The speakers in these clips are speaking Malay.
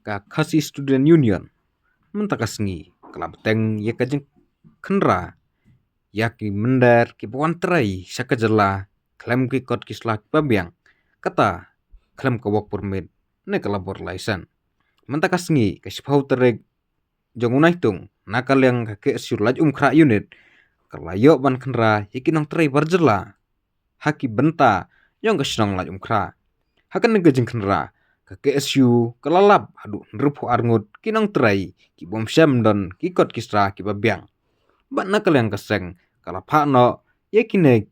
ka khasi student union mentakas ngi kelabteng ya kajeng kenra yaki mender ki pawantrai sakajela klem ki kot kisla babiang kata klem ka work permit ne kalabor license mentakas ngi kasipau tereg jongunai tung nakal yang kake sur laj kra unit kalayo ban kenra hikinong trai barjela haki benta yang kasinong laj kra hakan negajeng kenra ke KSU kelalap hadu nrupu arngut kinong trai ki bom syam don ki kot kisra ki babiang ban nakal yang keseng kalapa no yakine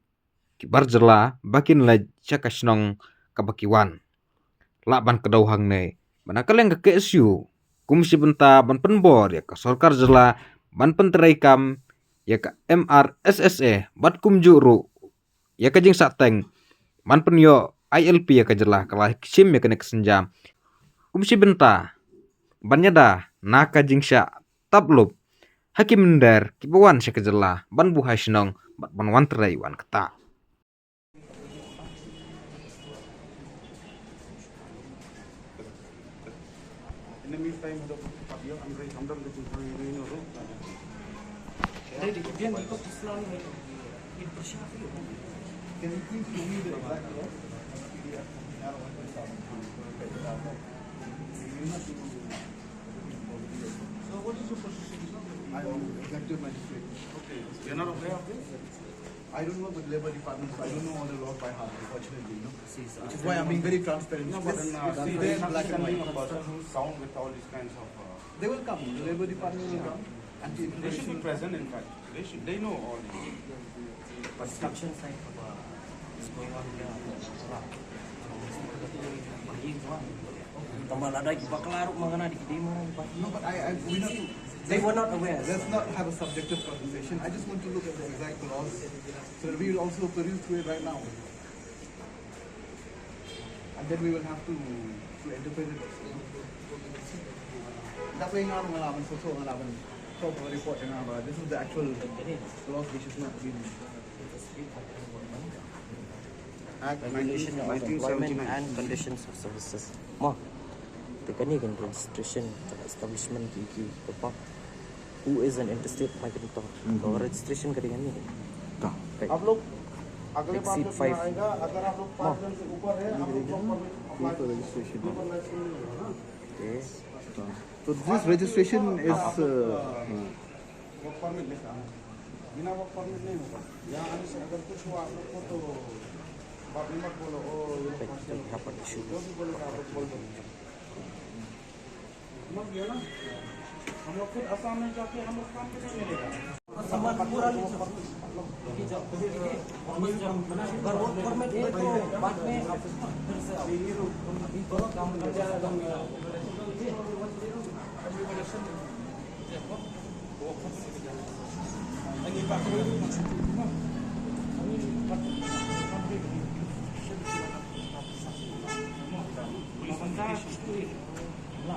ki barjela bakin laj syakasinong kabakiwan laban kedauhang ne banakal yang ke KSU kumsi benta ban penbor ya ka sorkar jela ban penterai kam ya ka MRSSE bat kumjuru ya ka jing sateng ban penyo ILP ya ka jela kalah sim ya kena kesenjam kumsi benta banyada naka jing sya tablub hakim mender kibawan sya ka jela ban buhai sinong bat ban wanterai wan keta In the meantime, I'm done looking for you in your room. Can you please show me the exact law? So what is your position? I am executive magistrate. Okay. You're not aware of this? I don't work with Labour Department, so I don't know all the laws by heart, unfortunately, you know. Which is why I'm being very transparent. No, but then there black and white. A person who's sound with all these kinds of... They will come. The Labour Department will come. And they should be present, in fact. They know all this. Construction site is going on here. No, but we not to... They were not aware. Let's not have a subjective conversation. I just want to look at the exact laws so that we will also peruse through it right now. And then we will have to interpret it. That's why I'm going to report. This is the actual laws which is not being... Act Regulation of Employment and Conditions of Services. Ma, the Canadian registration establishment की कपा who is an interstate migrant और registration करेंगे नहीं आप लोग अगले बार Exceed जब 5 आएगा अगर आप लोग 5 जन से ऊपर है आप लोग registration. okay. So this registration is work permit लिखा है बिना वर्क परमिट नहीं होगा यहाँ आने से अगर कुछ हुआ आप लोग को तो बाप ने मत बोलो ओ यहाँ पर issue जो भी बोलेगा आप लोग बोल दो समझ गया ना हम लोग खुद असम में जाके हम लोग काम कैसे मिलेगा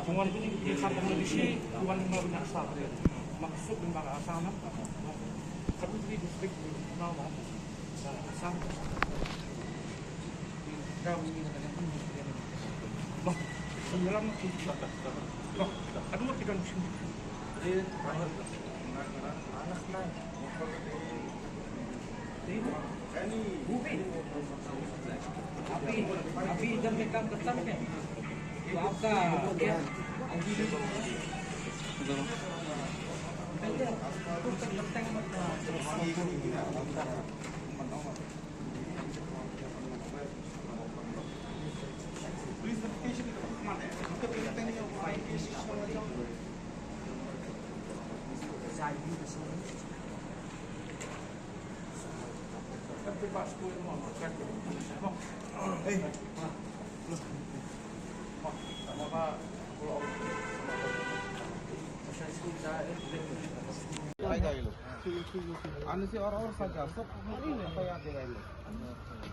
Tuan ini di kantor polisi, tuan yang baru nak asal dia. Maksud dan baru asal nak. Tapi di distrik Nawa, asal. Kau ini ada pun dia. Loh, sembilan tu. Loh, aduh kita musim. Dia anak naik. Ini bubi. Api jam mereka ketam kan? तो आपका क्या आने से और सजा सब FIR देगा ये लोग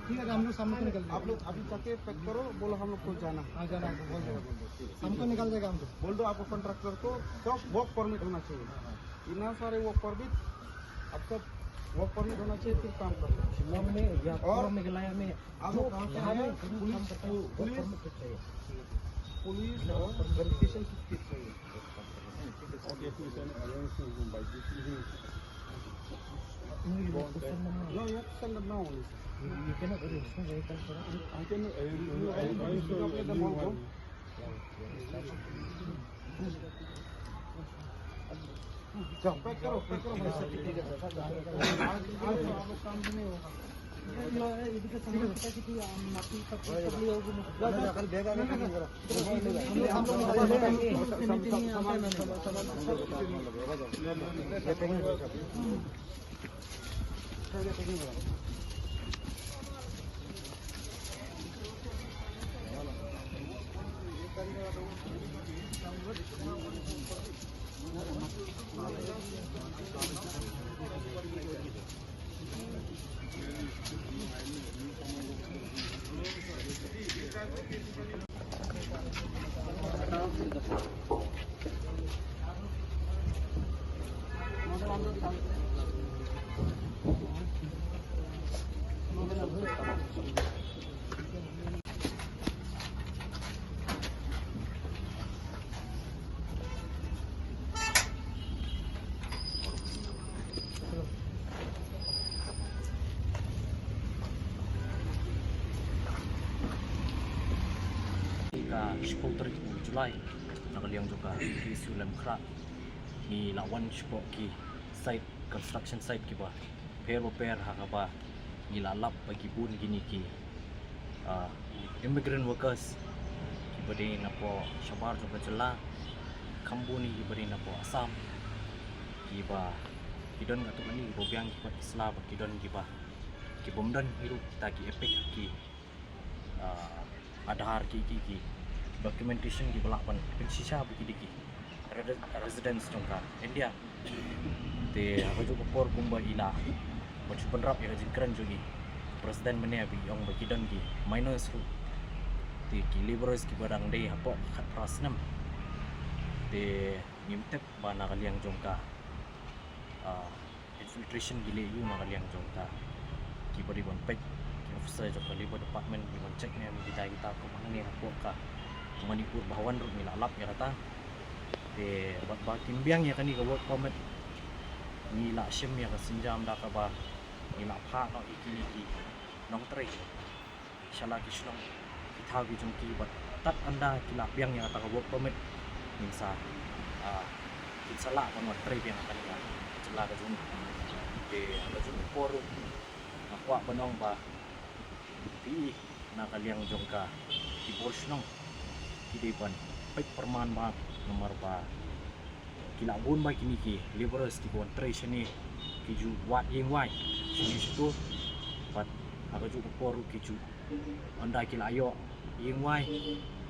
ठीक है हम लोग शाम को निकल आप लोग अभी जाके पैक करो बोलो हम लोग को जाना हाँ जाना हमको बोल दो शाम को निकल जाएगा हमको बोल दो आपको कॉन्ट्रैक्टर को सब वर्क परमिट होना चाहिए इतना सारे वर्क परमिट अब सब वर्क परमिट होना चाहिए फिर काम करो और मेघालय में आप लोग कहाँ से आए? पुलिस police verification certificate चाहिए. No, you have to send them now. You cannot register vehicle for that. I can. Update them all. जाओ पैक करो भाई सर्टिफिकेट आज आप लोग काम भी नहीं होगा कल बैग आने का नहीं Ka Shkolter Julai nakaliang juga di Sulam Kra ni lawan sport ki site construction site ki ba pair hakaba ni lalap bagi bun gini ki immigrant workers ki bade na po Shabar juga jela Kambuni ki bade na po Assam ki ba kidon ngatu ani bobiang ki Islam kidon ki ba ki bomdan hirup taki epic ki Adhar ki documentation ki balapan shisha buki diki residence jongka India te aku juga por kumba ila macam penrap ya jingkran jogi presiden meneabi yang bagi dan ki minus ru te ki liberals ki barang dei apa khat prasnam te nimtep bana kaliang jongka infiltration gile yu na kaliang jongka ki bari bon pek ki officer jongka libo department ki bon check ne kita ko mana ni apa ka Manipur bahawan ru mila lap ya kata de bat kimbiang ya kani ka work permit ni la shim ya ka sinjam da ka ba ni la pha no ikini ki nong tre shala ki shnong ki tha gi jong ki bat tat anda ki la biang ya kata ka work permit ni sa ki sala ka no tre biang ka ni ka shala ka jong de ka jong poru na kwa banong ba pi na kaliang jong ka ki bol shnong Kidepan baik perman ba nomor ba kilabun ba kini ki liberals ki bon trace ni ki ju wat yeng wai sini situ pat aga ju poru ki ju anda ki layo yeng wai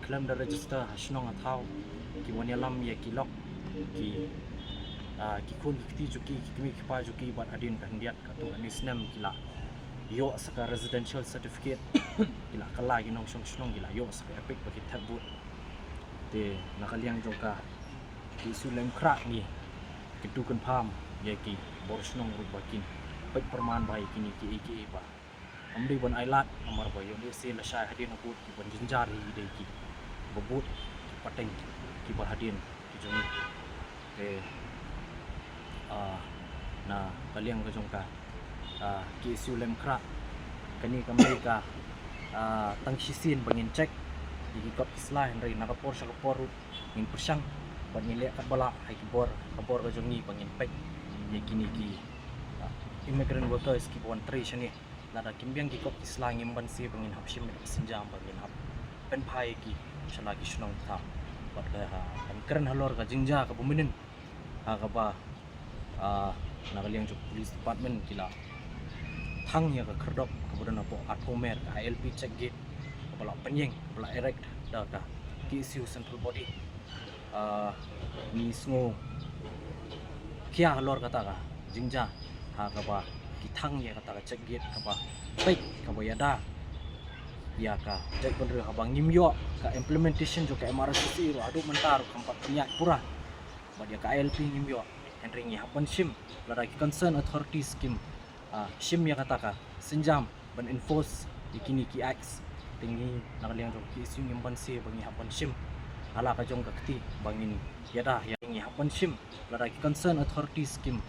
claim the register hasnong athau ki bon yalam ya ki lok ki ki kun ki ju ki kimi ki pa ju ki bat adin kan diat ka tu anisnam kila yo saka residential certificate kila kala gi nong song gila yo saka epic bagi tabut te nakaliang jongka di Sulam Kra ni kedukan pam ya ki borsnong rubakin baik perman baik kini ki ba amri bon ailat amar ba yo se la sha hadin aku ki bon jinjari de ki bobut pateng ki ba hadin ki jongi te na kaliang ka jongka ki Sulam Kra kani kamrika tangsisin bangin check di kop islah henry nakapor sa kapor ngin persyang ban nile kat bala hai kibor ka jongi bangin pek ye kini ki immigrant workers ki bon trace ni lada kimbiang ki kop islah ngim ban si bangin hapsim sinjam bangin hap pen phai ki shala ki snong tha bat ka kan keren halor ka jingja ka buminin ha ka ba nakaliang jo police department kila thang ya ka kherdok kemudian apa atomer ka ILP check gate kepala penyeng, kepala erect, dah kah KSU central body, ni semua kia halor kata kah, jingja, kapa kitang ya kata kah cek gate kapa, baik kapa ya dah, ya kah cek bener kapa ngimyo, kah implementation juga MRCC, aduh mentar, kampak penyak pura, badia kah ILP ngimyo, Henry hapan sim, lagi concern authority scheme, sim ya kata kah, senjam, ban enforce, ikini ki acts tinggi nakaliang jong ki sing imban si bangi hapan sim ala ka jong ka kti bangin yada yang hapan shim lara ki concern authorities kim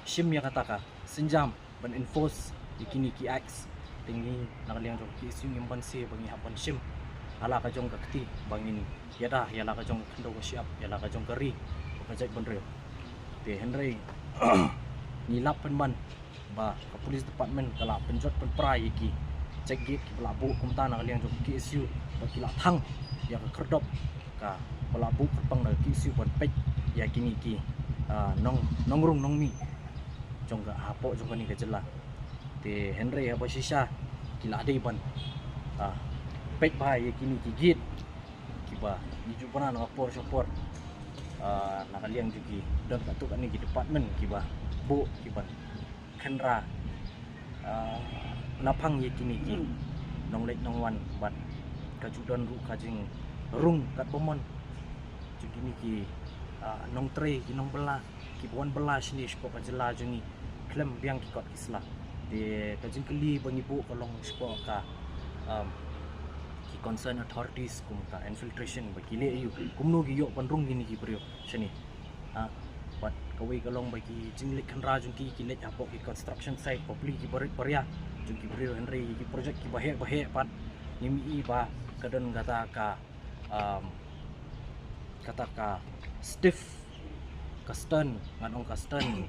shim ya kataka senjam ban enforce ikini ki acts tinggi nakaliang jong ki isu ngimban se bangi hapan shim ala ka jong ka kti bangin yada yala ka jong kendo ko siap yala ka jong kari kajak benreo te henry nilap penban ba ka police department kala penjot penprai ki cek gate ki pelabu kumta nakaliang jong ki isu ba ki lathang ya ka kerdop ka pelabu kerpang na ki isu ban pek ya kini ki nongrung nongmi jong ka hapo jong ni ka jela te henry apa sisa kila dei ban pek ba ya kini ki gate ki ba ni jupana na por support nakaliang jugi dan katuk ni ki department ki ba bu ki ban kenra napang ye kini ki nong lek nong wan ban kajudan ru kajing rung kat bomon jugi ni ki nong tre ki nong bela ki bon bela sini spok ajela jungi klem biang ki kot kisla de kajing keli bangi bu kolong spok ka ki concern authorities kum ka infiltration bagi le yu kumno gi yo panrung gini ki brio sini bat kawai kalong bagi jinglik kenra jungki ki lek apok ki construction site popli ki barit baria jungki brio henry ki project ki bahe pat nimi ba kadon kata ka stiff custom nganong custom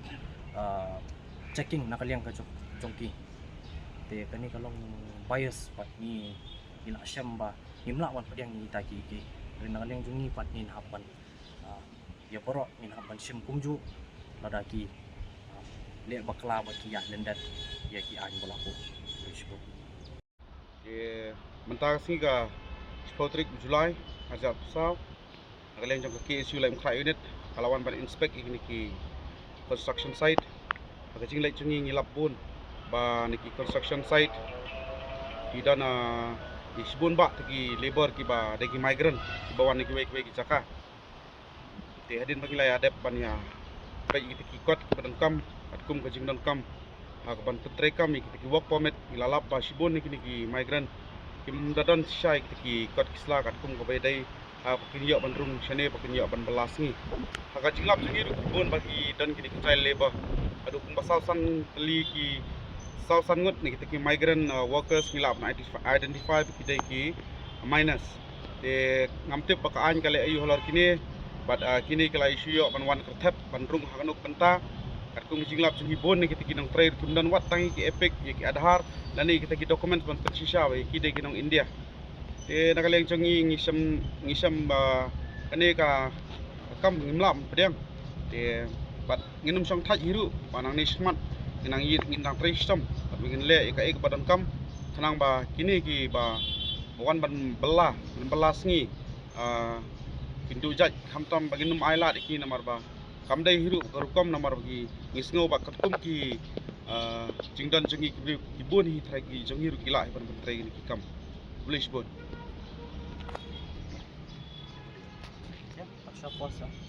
checking nakaliang ka jongki te kani kalong bias pat ni ina syamba himla wan padiang ni taki ki rin nakaliang jungi pat ni hapan ya porok min hapan sim kumju ladaki le bakla baki ya lendat ya ki an bolaku risiko Ye mentang singa Spotrik Julai ajak pesau nakaliang jong ka KSU lai mkra unit kalawan ban inspect ini ki construction site agajing lai chungi ngilap bun ba niki construction site idan isbun ba tegi labor ki ba degi migrant ki bawan niki wei ki jaka te hadin bagi lai adep ban ya bai ki kot ki badan kam atkum ka jingdan kam ka ban petre kam ki work permit ilalap ba sibun niki migrant ki mdadan syai ki kot kisla atkum ka bai dai pakin yo ban rung shane pakin yo ban belas ni ka jinglap jingi bun bagi dan kini child labor adu kum basal san teli ki sausan ngut ni ki migrant workers ngilap na identify ki dai ki minus te ngamtip pakaan kale ayu holar kini but kini kala isu yo ban wan kertep ban rung hakanuk penta kat kum jinglap jingi bon ni ki nong trade kum dan wat tangi ki epic ki adhar dan ni ki document ban persisha we ki dai ki nong India te nakaleng jongi ngisam kane ka kam ngimlam pediang te bat nginum song thaj hiru panang ni smart nginang yit nginang tre system bat ngin le ka ek badan kam thanang ba kini ki ba wan ban belas ngi kindu jaj khamtam baginum aila ki namar ba kamdai hiru karukom namar bagi ngisngo ba katkum ki jingdan jongi ki bon hi thai ki jongi ru kila ban ban tre ki kam boleh sebut ya pasal puasa